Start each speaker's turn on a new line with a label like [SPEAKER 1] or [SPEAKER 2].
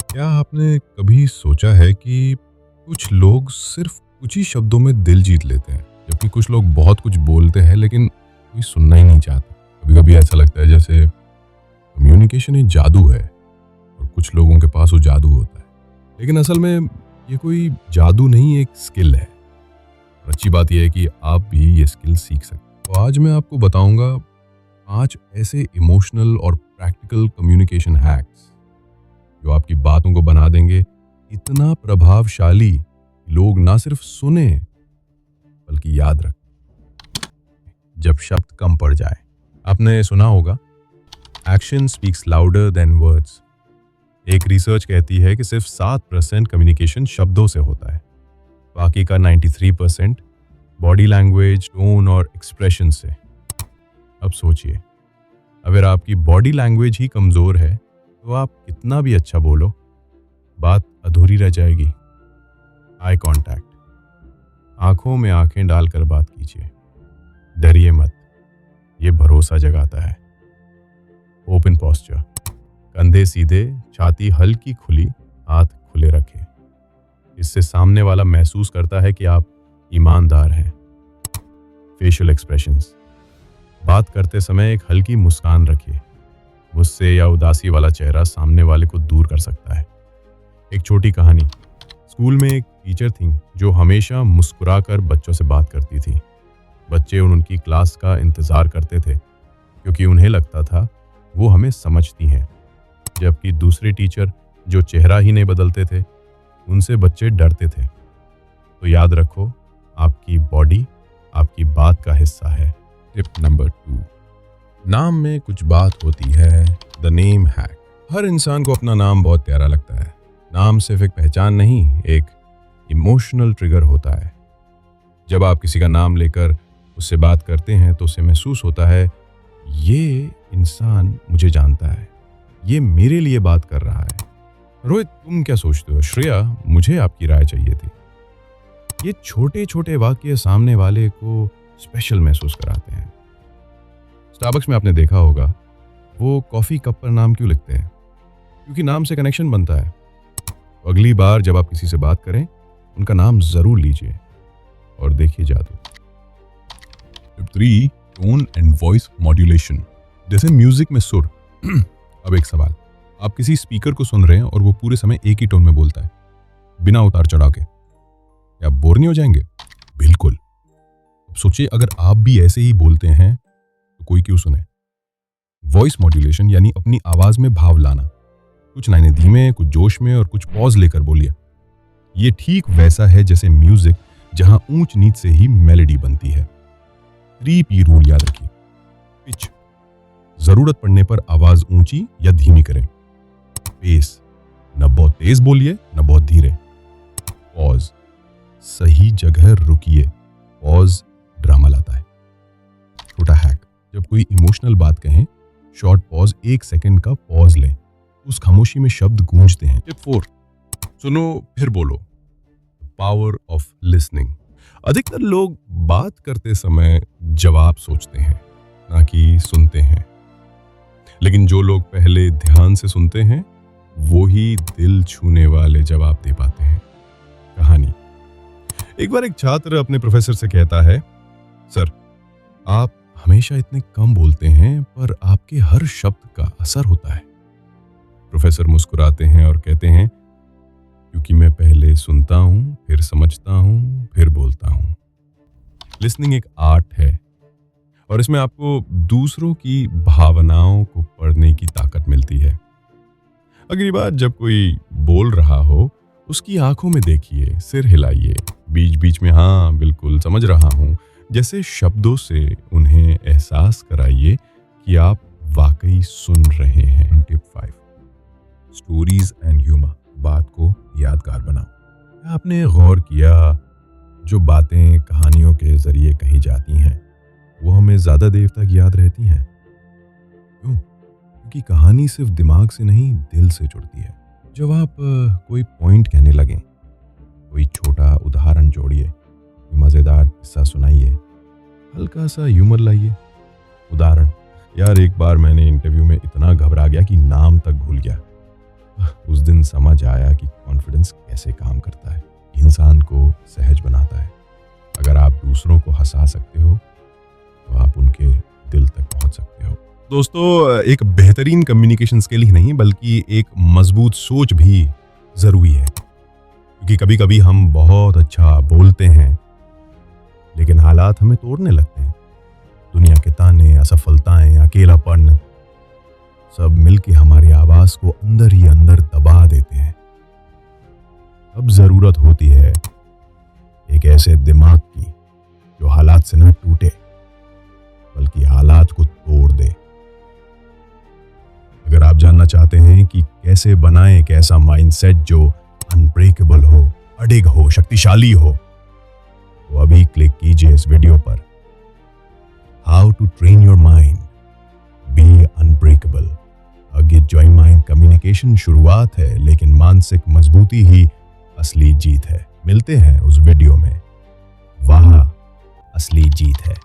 [SPEAKER 1] क्या आपने कभी सोचा है कि कुछ लोग सिर्फ कुछ ही शब्दों में दिल जीत लेते हैं, जबकि कुछ लोग बहुत कुछ बोलते हैं लेकिन कोई सुनना ही नहीं चाहता। कभी कभी ऐसा लगता है जैसे कम्युनिकेशन एक जादू है और कुछ लोगों के पास वो जादू होता है, लेकिन असल में ये कोई जादू नहीं, एक स्किल है। और अच्छी बात यह है कि आप भी ये स्किल सीख सकते हैं। तो आज मैं आपको बताऊंगा 5 ऐसे इमोशनल और प्रैक्टिकल कम्युनिकेशन हैक्स जो आपकी बातों को बना देंगे इतना प्रभावशाली कि लोग ना सिर्फ सुने बल्कि याद रखें जब शब्द कम पड़ जाए। आपने सुना होगा, action speaks louder than words. एक रिसर्च कहती है कि सिर्फ 7% कम्युनिकेशन शब्दों से होता है, बाकी का 93% बॉडी लैंग्वेज, टोन और एक्सप्रेशन से। अब सोचिए, अगर आपकी बॉडी लैंग्वेज ही कमज़ोर है तो आप कितना भी अच्छा बोलो, बात अधूरी रह जाएगी। आई कांटेक्ट, आंखों में आंखें डालकर बात कीजिए। डरिए मत, ये भरोसा जगाता है। ओपन पोस्चर, कंधे सीधे, छाती हल्की खुली, हाथ खुले रखें। इससे सामने वाला महसूस करता है कि आप ईमानदार हैं। फेशियल एक्सप्रेशंस, बात करते समय एक हल्की मुस्कान रखिए। गुस्से या उदासी वाला चेहरा सामने वाले को दूर कर सकता है। एक छोटी कहानी। स्कूल में एक टीचर थी जो हमेशा मुस्कुराकर बच्चों से बात करती थी। बच्चे उनकी क्लास का इंतज़ार करते थे क्योंकि उन्हें लगता था वो हमें समझती हैं। जबकि दूसरे टीचर जो चेहरा ही नहीं बदलते थे, उनसे बच्चे डरते थे। तो याद रखो, आपकी बॉडी आपकी बात का हिस्सा है। टिप नंबर 2, नाम में कुछ बात होती है। The name hack. हर इंसान को अपना नाम बहुत प्यारा लगता है। नाम सिर्फ एक पहचान नहीं, एक इमोशनल ट्रिगर होता है। जब आप किसी का नाम लेकर उससे बात करते हैं तो उसे महसूस होता है, ये इंसान मुझे जानता है, ये मेरे लिए बात कर रहा है। रोहित, तुम क्या सोचते हो? श्रेया, मुझे आपकी राय चाहिए थी। ये छोटे छोटे वाक्य सामने वाले को स्पेशल महसूस कराते हैं। स्टारबक्स में आपने देखा होगा, वो कॉफ़ी कप पर नाम क्यों लिखते हैं? क्योंकि नाम से कनेक्शन बनता है। तो अगली बार जब आप किसी से बात करें, उनका नाम ज़रूर लीजिए और देखिए जादू। Tip 3, tone and voice modulation. जैसे म्यूजिक में सुर। अब एक सवाल, आप किसी स्पीकर को सुन रहे हैं और वो पूरे समय एक ही टोन में बोलता है, बिना उतार चढ़ा के, क्या आप बोर नहीं हो जाएंगे? बिल्कुल। अब सोचिए, अगर आप भी ऐसे ही बोलते हैं तो कोई क्यों सुने? वॉइस मॉड्यूलेशन यानी अपनी आवाज में भाव लाना। कुछ लाइनें धीमे, कुछ जोश में और कुछ पॉज लेकर बोलिए। ये ठीक वैसा है जैसे म्यूजिक जहां ऊंच नीच से ही मेलोडी बनती है। 3P रूल याद रखिए। पिच, जरूरत पड़ने पर आवाज ऊंची या धीमी करें। पेस, न बहुत तेज बोलिए न बहुत धीरे। पॉज, सही जगह रुकिए। पॉज ड्रामा लाता है। छोटा हैक, जब कोई इमोशनल बात कहें, शॉर्ट पॉज, 1 सेकंड का पॉज लें। उस खामोशी में शब्द गूंजते हैं। टिप 4, सुनो फिर बोलो। Power of listening. अधिकतर लोग बात करते समय जवाब सोचते हैं, ना कि सुनते हैं। लेकिन जो लोग पहले ध्यान से सुनते हैं, वो ही दिल छूने वाले जवाब दे पाते हैं। कहानी। एक बार एक छात्र अपने प्रोफेसर से कहता है, सर, आप हमेशा इतने कम बोलते हैं पर आपके हर शब्द का असर होता है। प्रोफेसर मुस्कुराते हैं और कहते हैं, क्योंकि मैं पहले सुनता हूं, फिर समझता हूं, फिर बोलता हूं। लिसनिंग एक आर्ट है और इसमें आपको दूसरों की भावनाओं को पढ़ने की ताकत मिलती है। अगली बार जब कोई बोल रहा हो, उसकी आंखों में देखिए, सिर हिलाइए, बीच बीच में हाँ बिल्कुल समझ रहा हूं जैसे शब्दों से उन्हें एहसास कराइए कि आप वाकई सुन रहे हैं। Tip 5, stories and humour. बात को यादगार बनाओ। आपने गौर किया, जो बातें कहानियों के जरिए कही जाती हैं वो हमें ज़्यादा देर तक याद रहती हैं। क्यों? क्योंकि कहानी सिर्फ दिमाग से नहीं, दिल से जुड़ती है। जब आप कोई पॉइंट कहने लगें, कोई छोटा उदाहरण जोड़िए, कोई मज़ेदार किस्सा सुनाइए, हल्का सा ह्यूमर लाइए। उदाहरण, यार एक बार मैंने इंटरव्यू में इतना घबरा गया कि नाम तक भूल गया। उस दिन समझ आया कि कॉन्फिडेंस कैसे काम करता है, इंसान को सहज बनाता है। अगर आप दूसरों को हंसा सकते हो तो आप उनके दिल तक पहुंच सकते हो। दोस्तों, एक बेहतरीन कम्युनिकेशन स्किल ही नहीं बल्कि एक मजबूत सोच भी ज़रूरी है, क्योंकि कभी कभी हम बहुत अच्छा बोलते हैं लेकिन हालात हमें तोड़ने लगते हैं। दुनिया के ताने, असफलताएं, अकेलापन सब मिलके हमारी आवाज़ को अंदर ही अंदर दबा देते हैं। अब ज़रूरत होती है एक ऐसे दिमाग की जो हालात से न टूटे बल्कि हालात को तोड़ दे। अगर आप जानना चाहते हैं कि कैसे बनाएं एक ऐसा माइंडसेट जो अनब्रेकेबल हो, अडिग हो, शक्तिशाली हो, तो अभी क्लिक कीजिए इस वीडियो पर। How to train your mind be unbreakable. Again join mind communication शुरुआत है, लेकिन मानसिक मजबूती ही असली जीत है। मिलते हैं उस वीडियो में, वहां असली जीत है।